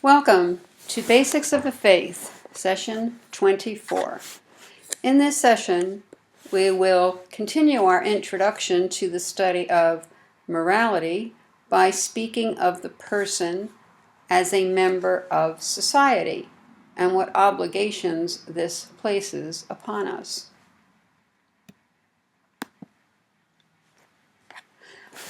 Welcome to Basics of the Faith, Session 24. In this session, we will continue our introduction to the study of morality by speaking of the person as a member of society and what obligations this places upon us.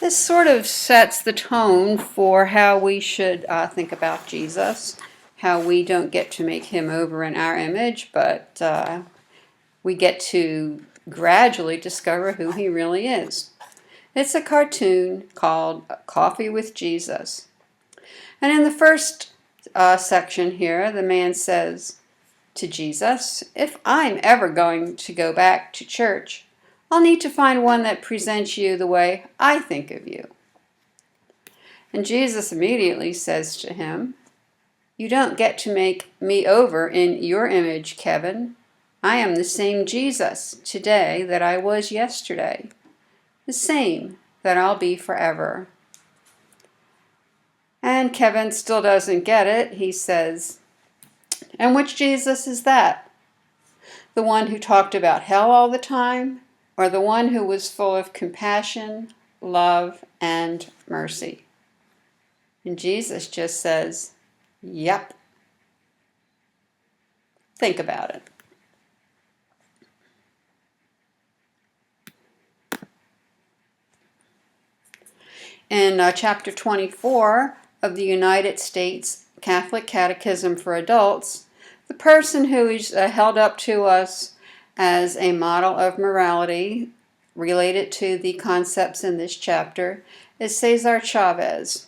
This sort of sets the tone for how we should think about Jesus, how we don't get to make him over in our image, but we get to gradually discover who he really is. It's a cartoon called Coffee with Jesus. And in the first section here, the man says to Jesus, "If I'm ever going to go back to church, I'll need to find one that presents you the way I think of you." And Jesus immediately says to him, "You don't get to make me over in your image, Kevin. I am the same Jesus today that I was yesterday, the same that I'll be forever." And Kevin still doesn't get it. He says, "And which Jesus is that? The one who talked about hell all the time? Or the one who was full of compassion, love, and mercy?" And Jesus just says, "Yep." Think about it. In chapter 24 of the United States Catholic Catechism for Adults, the person who is held up to us as a model of morality related to the concepts in this chapter is Cesar Chavez.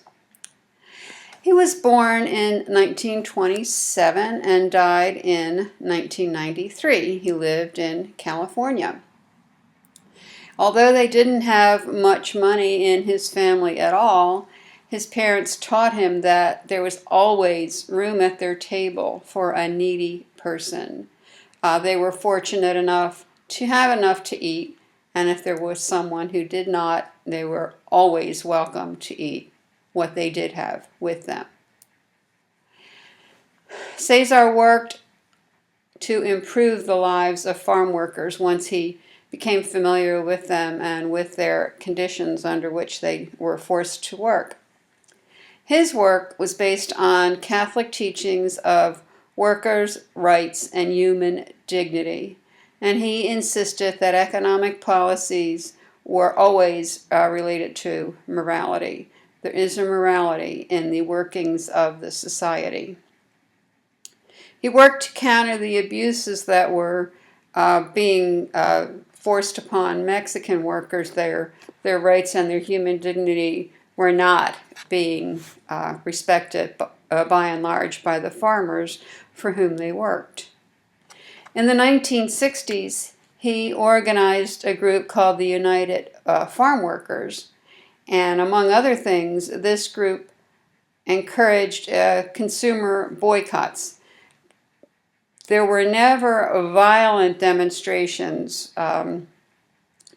He was born in 1927 and died in 1993. He lived in California. Although they didn't have much money in his family at all, his parents taught him that there was always room at their table for a needy person. They were fortunate enough to have enough to eat, and if there was someone who did not, they were always welcome to eat what they did have with them. Cesar worked to improve the lives of farm workers once he became familiar with them and with their conditions under which they were forced to work. His work was based on Catholic teachings of workers' rights and human dignity, and he insisted that economic policies were always related to morality. There is a morality in the workings of the society. He worked to counter the abuses that were being forced upon Mexican workers. Their rights and their human dignity were not being respected by and large by the farmers for whom they worked. In the 1960s, he organized a group called the United Farm Workers, and among other things, this group encouraged consumer boycotts. There were never violent demonstrations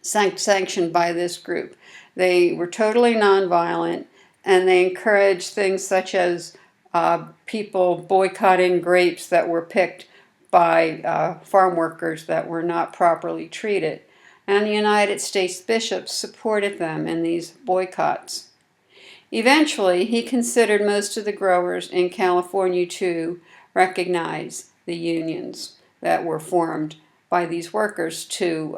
sanctioned by this group. They were totally nonviolent, and they encouraged things such as people boycotting grapes that were picked by farm workers that were not properly treated. And the United States bishops supported them in these boycotts. Eventually, he considered most of the growers in California to recognize the unions that were formed by these workers to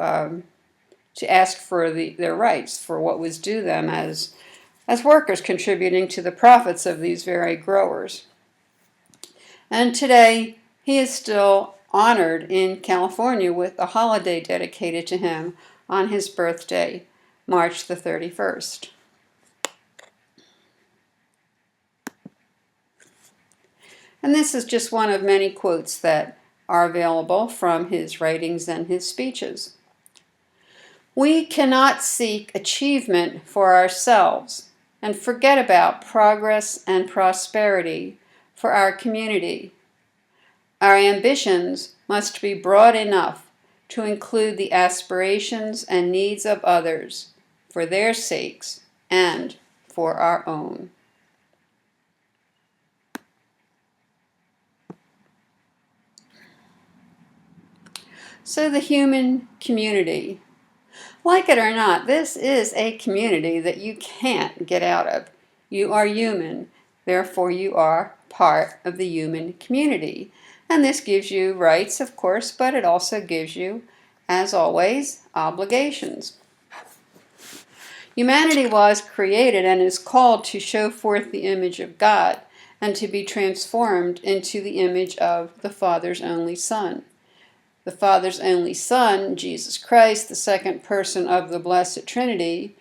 ask for their rights, for what was due them as workers contributing to the profits of these very growers. And today, he is still honored in California with a holiday dedicated to him on his birthday, March the 31st. And this is just one of many quotes that are available from his writings and his speeches. "We cannot seek achievement for ourselves and forget about progress and prosperity for our community. Our ambitions must be broad enough to include the aspirations and needs of others for their sakes and for our own." So the human community, like it or not, this is a community that you can't get out of. You are human, therefore you are part of the human community. And this gives you rights, of course, but it also gives you, as always, obligations. Humanity was created and is called to show forth the image of God and to be transformed into the image of the Father's only Son. The Father's only Son, Jesus Christ, the second person of the Blessed Trinity,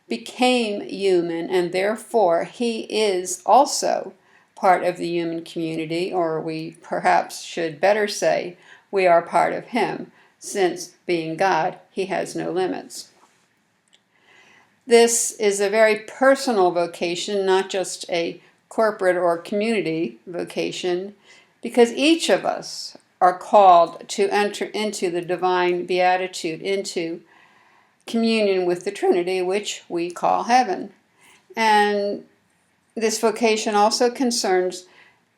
became human, and therefore he is also part of the human community, or we perhaps should better say, we are part of him, since being God, he has no limits. This is a very personal vocation, not just a corporate or community vocation, because each of us are called to enter into the divine beatitude, into communion with the Trinity, which we call heaven. And this vocation also concerns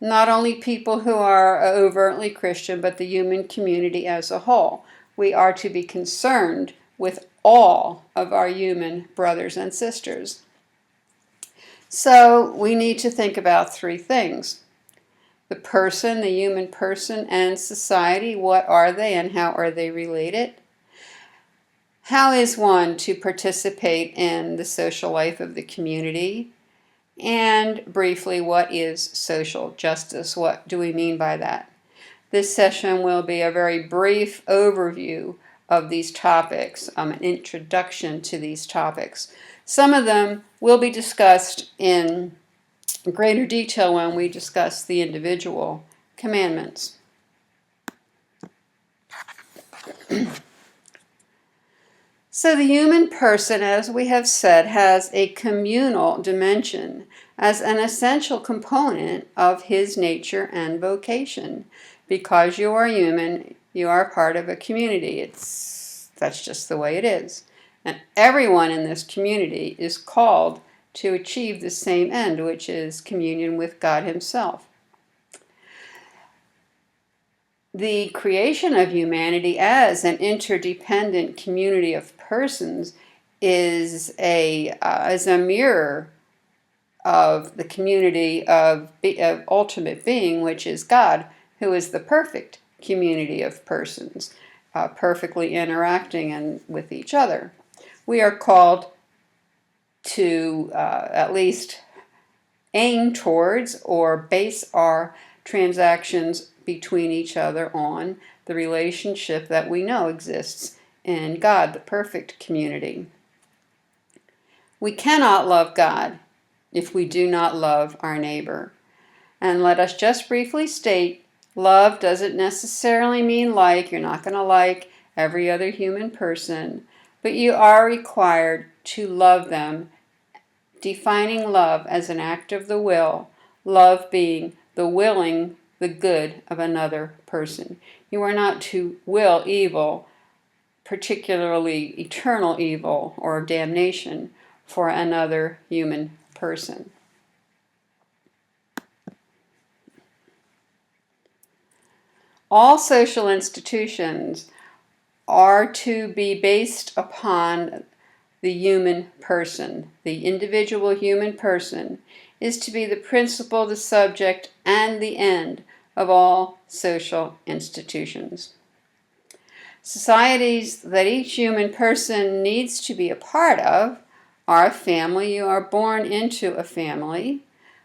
not only people who are overtly Christian, but the human community as a whole. We are to be concerned with all of our human brothers and sisters. So we need to think about three things. The person, the human person, and society. What are they and how are they related? How is one to participate in the social life of the community? And briefly, what is social justice? What do we mean by that? This session will be a very brief overview of these topics, an introduction to these topics. Some of them will be discussed in greater detail when we discuss the individual commandments. So the human person, as we have said, has a communal dimension as an essential component of his nature and vocation. Because you are human, you are part of a community. That's just the way it is. And everyone in this community is called to achieve the same end, which is communion with God himself. The creation of humanity as an interdependent community of persons is a mirror of the community of ultimate being, which is God, who is the perfect community of persons, perfectly interacting with each other. We are called to at least aim towards or base our transactions between each other on the relationship that we know exists in God, the perfect community. We cannot love God if we do not love our neighbor. And let us just briefly state, love doesn't necessarily mean like. You're not going to like every other human person, but you are required to love them, defining love as an act of the will, love being the willing the good of another person. You are not to will evil, particularly eternal evil or damnation, for another human person. All social institutions are to be based upon the human person. The individual human person is to be the principle, the subject, and the end of all social institutions. Societies that each human person needs to be a part of are a family. You are born into a family,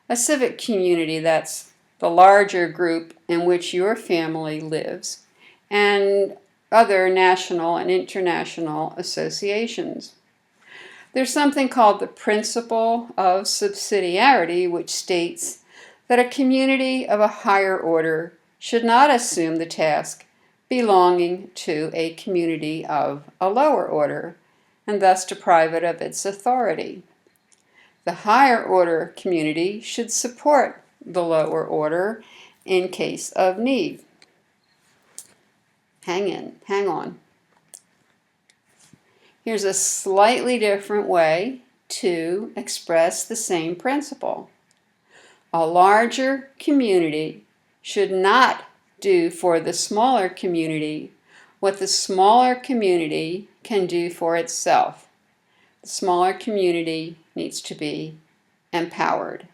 a civic community, that's the larger group in which your family lives, and other national and international associations. There's something called the principle of subsidiarity, which states that a community of a higher order should not assume the task belonging to a community of a lower order, and thus deprive it of its authority. The higher order community should support the lower order in case of need. Hang on. Here's a slightly different way to express the same principle. A larger community should not do for the smaller community what the smaller community can do for itself. The smaller community needs to be empowered.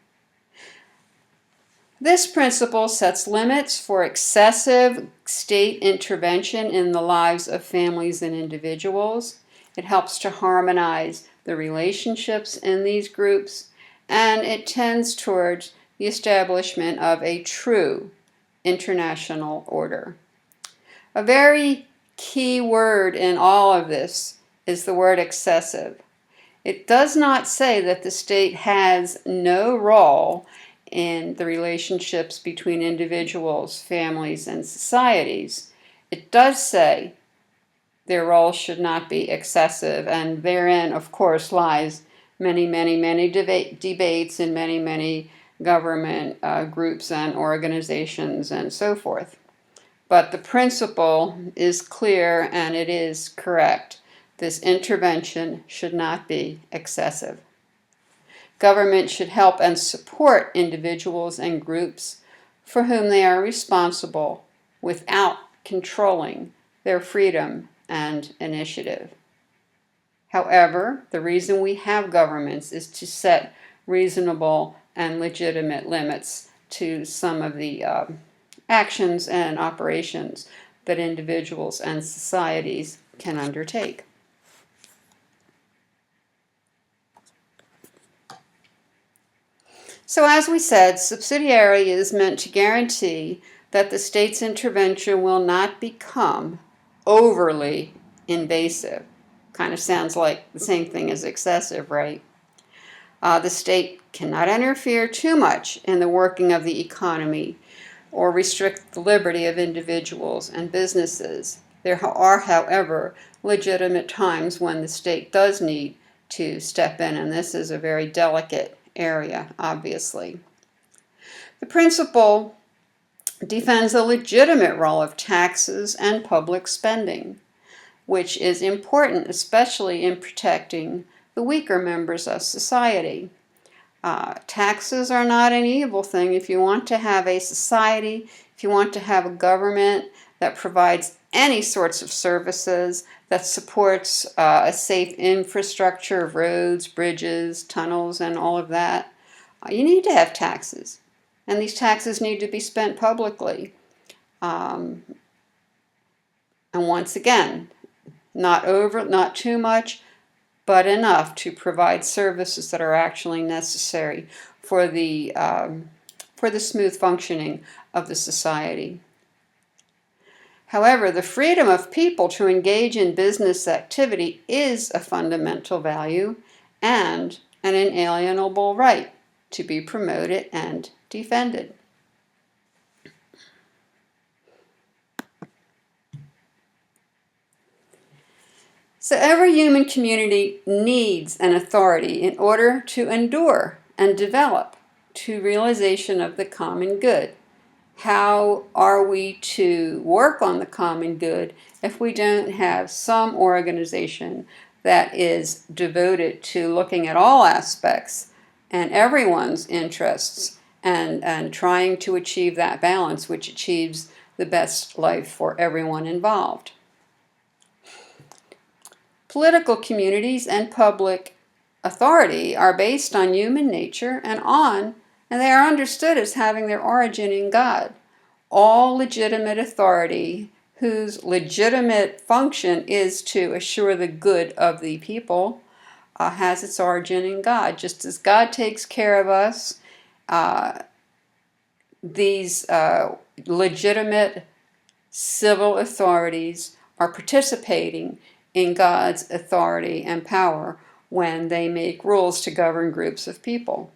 This principle sets limits for excessive state intervention in the lives of families and individuals. It helps to harmonize the relationships in these groups, and it tends towards the establishment of a true international order. A very key word in all of this is the word excessive. It does not say that the state has no role in the relationships between individuals, families, and societies. It does say their role should not be excessive, and therein, of course, lies many debates in many government groups and organizations and so forth. But the principle is clear and it is correct. This intervention should not be excessive. Government should help and support individuals and groups for whom they are responsible without controlling their freedom and initiative. However, the reason we have governments is to set reasonable and legitimate limits to some of the actions and operations that individuals and societies can undertake. So as we said, subsidiarity is meant to guarantee that the state's intervention will not become overly invasive. Kind of sounds like the same thing as excessive, right? The state cannot interfere too much in the working of the economy or restrict the liberty of individuals and businesses. There are, however, legitimate times when the state does need to step in, and this is a very delicate area, obviously. The principle defends a legitimate role of taxes and public spending, which is important, especially in protecting the weaker members of society. Taxes are not an evil thing. If you want to have a society, if you want to have a government that provides any sorts of services, that supports a safe infrastructure of roads, bridges, tunnels, and all of that, you need to have taxes. And these taxes need to be spent publicly. And once again, not too much, but enough to provide services that are actually necessary for the smooth functioning of the society. However, the freedom of people to engage in business activity is a fundamental value and an inalienable right to be promoted and defended. So every human community needs an authority in order to endure and develop to realization of the common good. How are we to work on the common good if we don't have some organization that is devoted to looking at all aspects and everyone's interests and trying to achieve that balance which achieves the best life for everyone involved? Political communities and public authority are based on human nature and they are understood as having their origin in God. All legitimate authority, whose legitimate function is to assure the good of the people, has its origin in God. Just as God takes care of us, these legitimate civil authorities are participating in God's authority and power when they make rules to govern groups of people.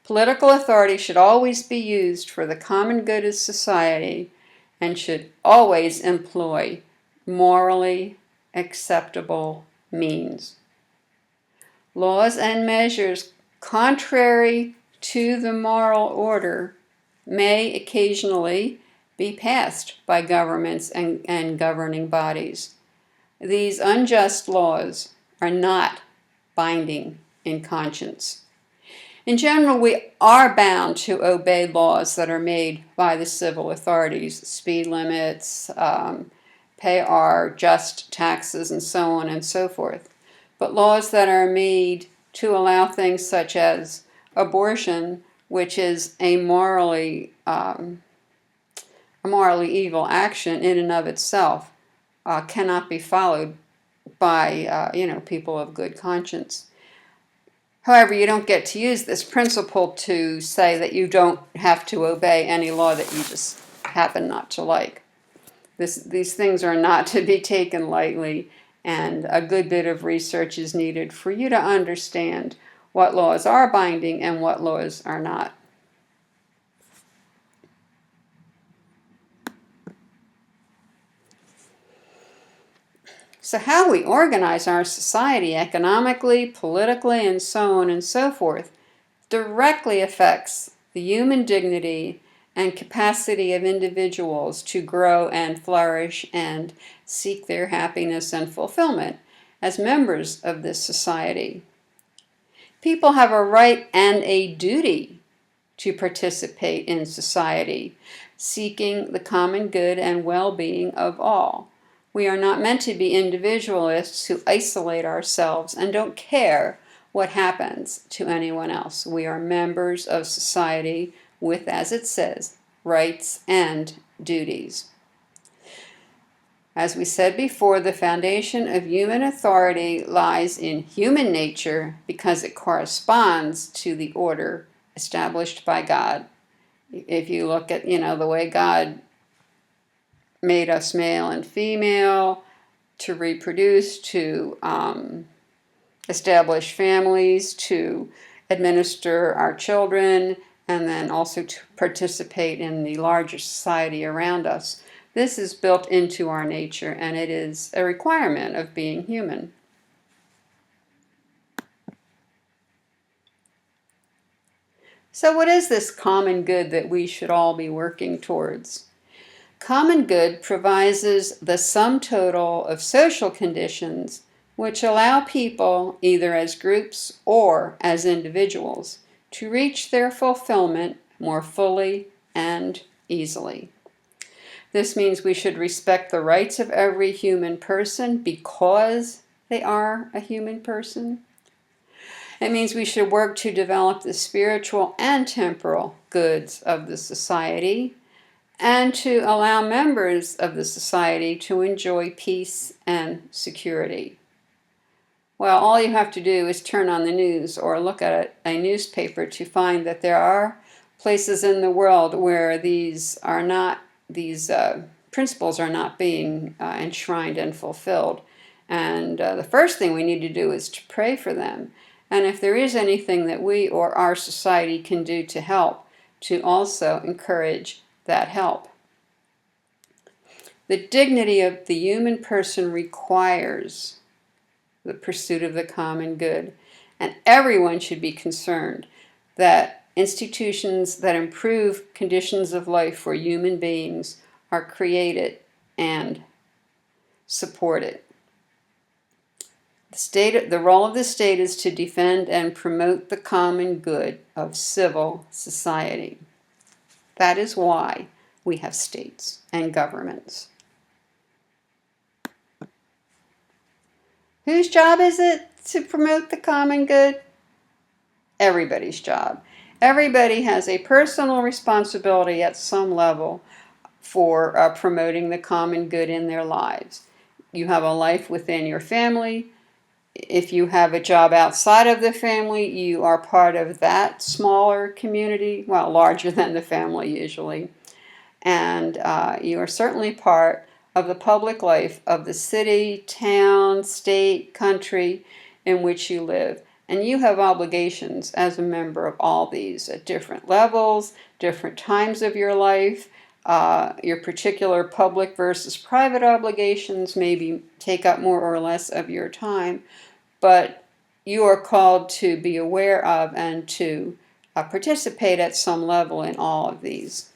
Political authority should always be used for the common good of society and should always employ morally acceptable means. Laws and measures contrary to the moral order may occasionally be passed by governments and governing bodies. These unjust laws are not binding in conscience. In general, we are bound to obey laws that are made by the civil authorities, speed limits, pay our just taxes, and so on and so forth. But laws that are made to allow things such as abortion, which is a morally evil action in and of itself, cannot be followed by people of good conscience. However, you don't get to use this principle to say that you don't have to obey any law that you just happen not to like. These things are not to be taken lightly, and a good bit of research is needed for you to understand what laws are binding and what laws are not. So how we organize our society economically, politically, and so on and so forth directly affects the human dignity and capacity of individuals to grow and flourish and seek their happiness and fulfillment as members of this society. People have a right and a duty to participate in society, seeking the common good and well-being of all. We are not meant to be individualists who isolate ourselves and don't care what happens to anyone else. We are members of society with, as it says, rights and duties. As we said before, the foundation of human authority lies in human nature because it corresponds to the order established by God. If you look at, the way God made us male and female, to reproduce, to establish families, to administer our children, and then also to participate in the larger society around us. This is built into our nature, and it is a requirement of being human. So what is this common good that we should all be working towards? Common good provides the sum total of social conditions which allow people, either as groups or as individuals, to reach their fulfillment more fully and easily. This means we should respect the rights of every human person because they are a human person. It means we should work to develop the spiritual and temporal goods of the society, and to allow members of the society to enjoy peace and security. Well, all you have to do is turn on the news or look at a newspaper to find that there are places in the world where these principles are not being enshrined and fulfilled. And the first thing we need to do is to pray for them. And if there is anything that we or our society can do to help, to also encourage that help. The dignity of the human person requires the pursuit of the common good, and everyone should be concerned that institutions that improve conditions of life for human beings are created and supported. The role of the state is to defend and promote the common good of civil society. That is why we have states and governments. Whose job is it to promote the common good? Everybody's job. Everybody has a personal responsibility at some level for promoting the common good in their lives. You have a life within your family. If you have a job outside of the family, you are part of that smaller community, well, larger than the family usually. And you are certainly part of the public life of the city, town, state, country in which you live. And you have obligations as a member of all these at different levels, different times of your life. Your particular public versus private obligations maybe take up more or less of your time, but you are called to be aware of and to participate at some level in all of these.